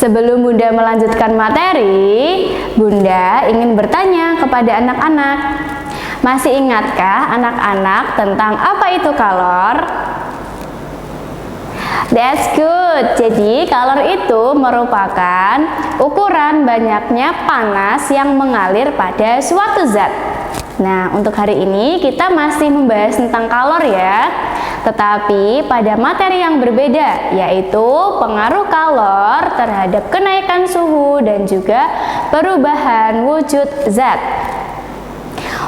Sebelum Bunda melanjutkan materi, Bunda ingin bertanya kepada anak-anak. Masih ingatkah anak-anak tentang apa itu kalor? That's good. Jadi kalor itu merupakan ukuran banyaknya panas yang mengalir pada suatu zat. Nah, untuk hari ini kita masih membahas tentang kalor ya. Tetapi pada materi yang berbeda, yaitu pengaruh kalor terhadap kenaikan suhu dan juga perubahan wujud zat.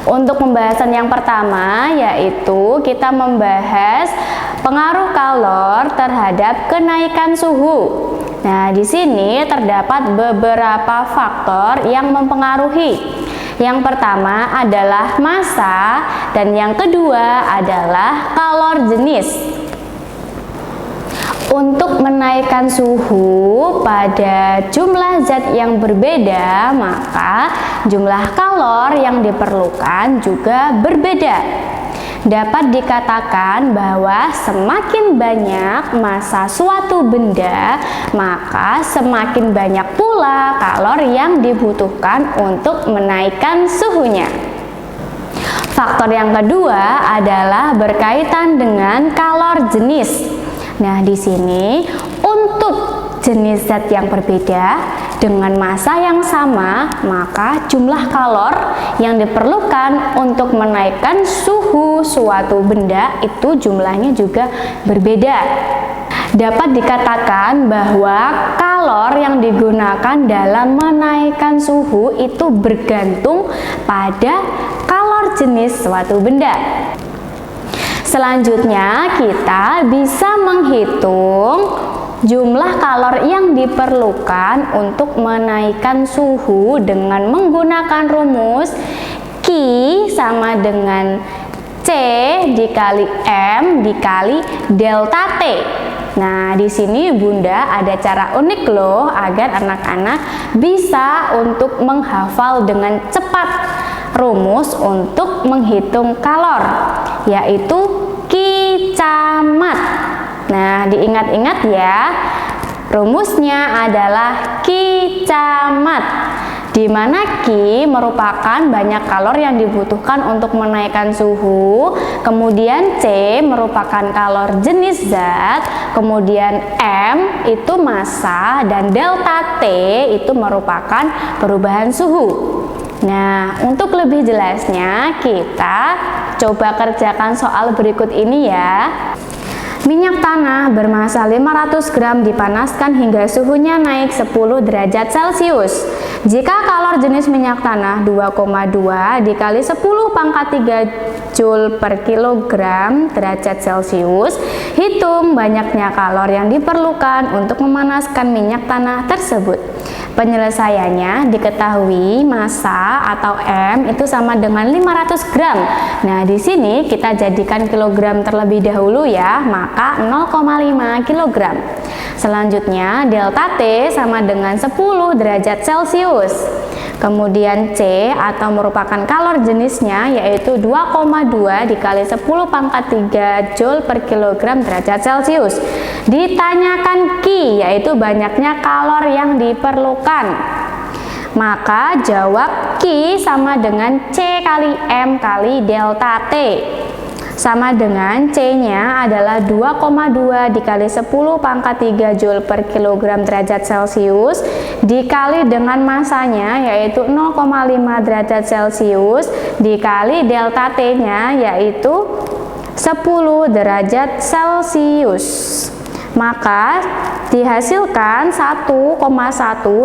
Untuk pembahasan yang pertama, yaitu kita membahas pengaruh kalor terhadap kenaikan suhu. Nah, di sini terdapat beberapa faktor yang mempengaruhi. Yang pertama adalah massa dan yang kedua adalah kalor jenis. Untuk menaikkan suhu pada jumlah zat yang berbeda, maka jumlah kalor yang diperlukan juga berbeda. Dapat dikatakan bahwa semakin banyak massa suatu benda, maka semakin banyak pula kalor yang dibutuhkan untuk menaikkan suhunya. Faktor yang kedua adalah berkaitan dengan kalor jenis. Nah, di sini untuk jenis zat yang berbeda dengan massa yang sama, maka jumlah kalor yang diperlukan untuk menaikkan suhu suatu benda itu jumlahnya juga berbeda. Dapat dikatakan bahwa kalor yang digunakan dalam menaikkan suhu itu bergantung pada kalor jenis suatu benda. Selanjutnya kita bisa menghitung jumlah kalor yang diperlukan untuk menaikkan suhu dengan menggunakan rumus Q sama dengan C dikali M dikali delta T. Nah, di sini Bunda ada cara unik loh agar anak-anak bisa untuk menghafal dengan cepat rumus untuk menghitung kalor, yaitu kicamat. Nah, diingat-ingat ya, rumusnya adalah kicamat, di mana Ki merupakan banyak kalor yang dibutuhkan untuk menaikkan suhu, kemudian C merupakan kalor jenis zat, kemudian M itu massa, dan delta T itu merupakan perubahan suhu. Nah, untuk lebih jelasnya kita coba kerjakan soal berikut ini ya. Minyak tanah bermassa 500 gram dipanaskan hingga suhunya naik 10 derajat Celcius. Jika kalor jenis minyak tanah 2,2 dikali 10 pangkat 3 Joule per kilogram derajat Celcius, hitung banyaknya kalor yang diperlukan untuk memanaskan minyak tanah tersebut. Penyelesaiannya diketahui massa atau M itu sama dengan 500 gram. Nah, di sini kita jadikan kilogram terlebih dahulu ya, maka 0,5 kilogram. Selanjutnya delta T sama dengan 10 derajat Celcius. Kemudian C atau merupakan kalor jenisnya yaitu 2,2 dikali 10 pangkat 3 Joule per kilogram derajat Celcius. Ditanyakan Q yaitu banyaknya kalor yang diperlukan. Maka jawab Q sama dengan C kali M kali delta T. Sama dengan C-nya adalah 2,2 dikali 10 pangkat 3 Joule per kilogram derajat Celcius dikali dengan massanya yaitu 0,5 derajat Celcius dikali delta T-nya yaitu 10 derajat Celcius. Maka dihasilkan 1,1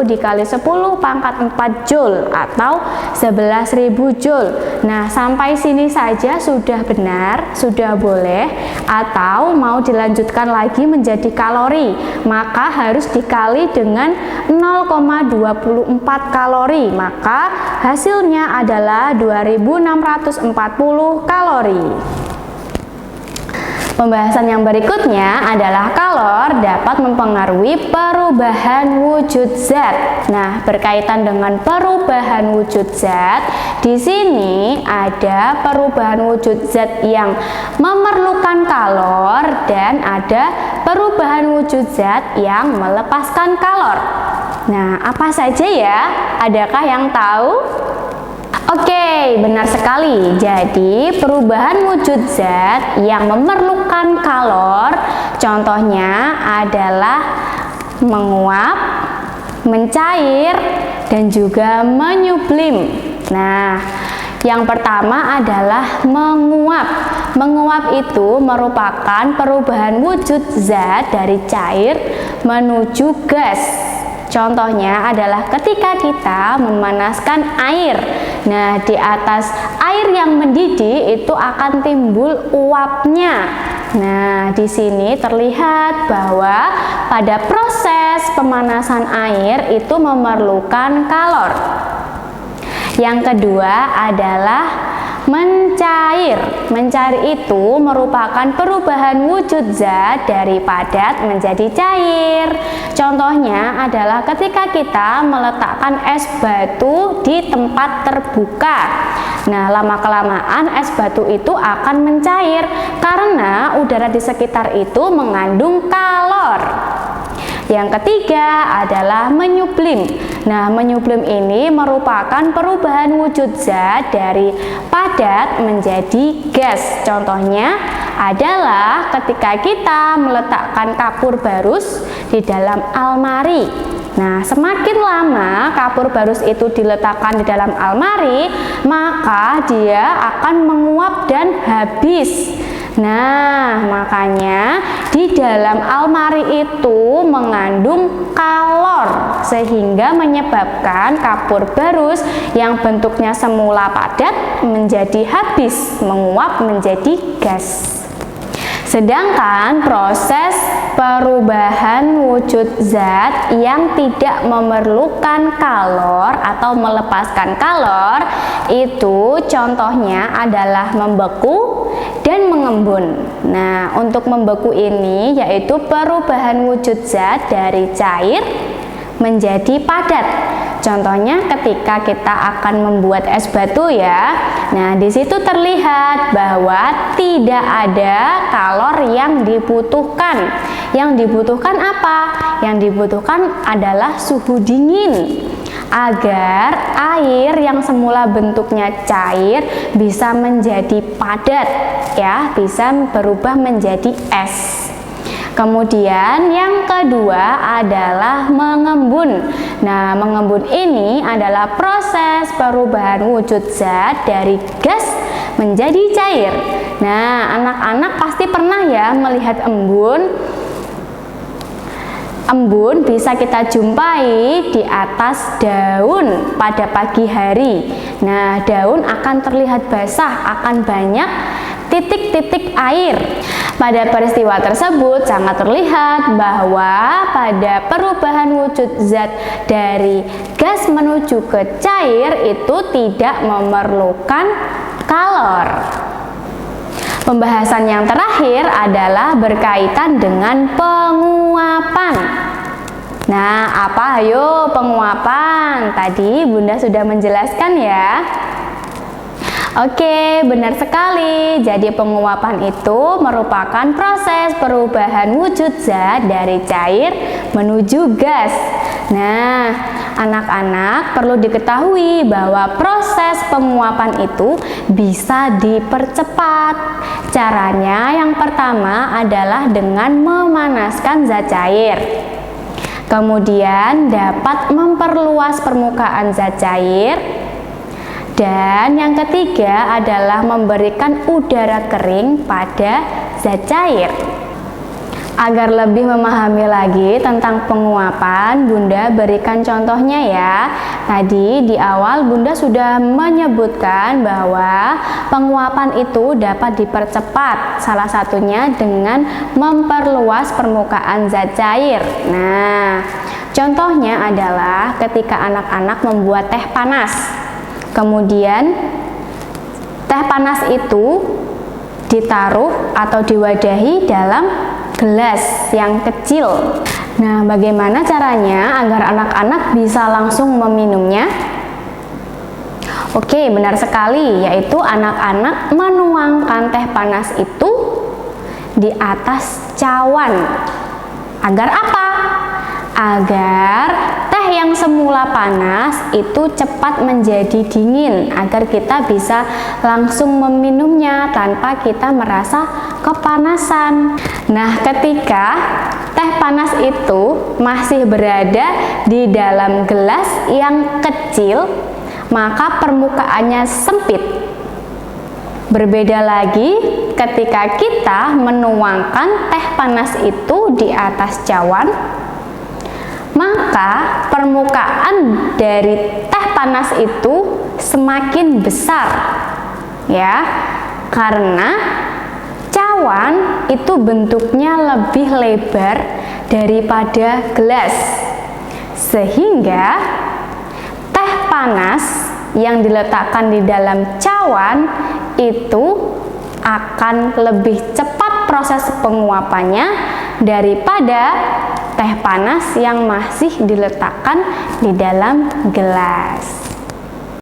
dikali 10 pangkat 4 Joule atau 11.000 Joule. Nah, sampai sini saja sudah benar, sudah boleh, atau mau dilanjutkan lagi menjadi kalori, maka harus dikali dengan 0,24 kalori, maka hasilnya adalah 2640 kalori. Pembahasan yang berikutnya adalah kalor dapat mempengaruhi perubahan wujud zat. Nah, berkaitan dengan perubahan wujud zat, di sini ada perubahan wujud zat yang memerlukan kalor dan ada perubahan wujud zat yang melepaskan kalor. Nah, apa saja ya? Adakah yang tahu? Oke, benar sekali. Jadi, perubahan wujud zat yang memerlukan kalor, contohnya adalah menguap, mencair, dan juga menyublim. Nah, yang pertama adalah menguap. Menguap itu merupakan perubahan wujud zat dari cair menuju gas. Contohnya adalah ketika kita memanaskan air. Nah, di atas air yang mendidih itu akan timbul uapnya. Nah, di sini terlihat bahwa pada proses pemanasan air itu memerlukan kalor. Yang kedua adalah mencair. Mencair itu merupakan perubahan wujud zat dari padat menjadi cair. Contohnya adalah ketika kita meletakkan es batu di tempat terbuka. Nah, lama-kelamaan es batu itu akan mencair karena udara di sekitar itu mengandung kalor. Yang ketiga adalah menyublim. Nah, menyublim ini merupakan perubahan wujud zat dari padat menjadi gas. Contohnya adalah ketika kita meletakkan kapur barus di dalam almari. Nah, semakin lama kapur barus itu diletakkan di dalam almari, maka dia akan menguap dan habis. Nah, makanya di dalam almari itu mengandung kalor sehingga menyebabkan kapur barus yang bentuknya semula padat menjadi habis, menguap menjadi gas. Sedangkan proses perubahan wujud zat yang tidak memerlukan kalor atau melepaskan kalor itu contohnya adalah membeku dan mengembun. Nah, untuk membeku ini yaitu perubahan wujud zat dari cair menjadi padat. Contohnya ketika kita akan membuat es batu ya. Nah, di situ terlihat bahwa tidak ada kalor yang dibutuhkan. Yang dibutuhkan apa? Yang dibutuhkan adalah suhu dingin agar air yang semula bentuknya cair bisa menjadi padat ya, bisa berubah menjadi es. Kemudian yang kedua adalah mengembun. Nah, mengembun ini adalah proses perubahan wujud zat dari gas menjadi cair. Nah, anak-anak pasti pernah ya melihat embun. Embun bisa kita jumpai di atas daun pada pagi hari. Nah, daun akan terlihat basah, akan banyak titik-titik air. Pada peristiwa tersebut sangat terlihat bahwa pada perubahan wujud zat dari gas menuju ke cair itu tidak memerlukan kalor. Pembahasan yang terakhir adalah berkaitan dengan penguapan. Nah, apa ayo penguapan? Tadi Bunda sudah menjelaskan ya. Oke, benar sekali. Jadi penguapan itu merupakan proses perubahan wujud zat dari cair menuju gas. Nah, anak-anak perlu diketahui bahwa proses penguapan itu bisa dipercepat. Caranya yang pertama adalah dengan memanaskan zat cair. Kemudian dapat memperluas permukaan zat cair. Dan yang ketiga adalah memberikan udara kering pada zat cair. Agar lebih memahami lagi tentang penguapan, Bunda berikan contohnya ya. Tadi di awal Bunda sudah menyebutkan bahwa penguapan itu dapat dipercepat, salah satunya dengan memperluas permukaan zat cair. Nah, contohnya adalah ketika anak-anak membuat teh panas. Kemudian teh panas itu ditaruh atau diwadahi dalam gelas yang kecil. Nah, bagaimana caranya agar anak-anak bisa langsung meminumnya? Oke, benar sekali, yaitu anak-anak menuangkan teh panas itu di atas cawan. Agar apa? Agar teh semula panas itu cepat menjadi dingin agar kita bisa langsung meminumnya tanpa kita merasa kepanasan. Nah, ketika teh panas itu masih berada di dalam gelas yang kecil, maka permukaannya sempit. Berbeda lagi ketika kita menuangkan teh panas itu di atas cawan, maka permukaan dari teh panas itu semakin besar, ya, karena cawan itu bentuknya lebih lebar daripada gelas, sehingga teh panas yang diletakkan di dalam cawan itu akan lebih cepat proses penguapannya daripada teh panas yang masih diletakkan di dalam gelas.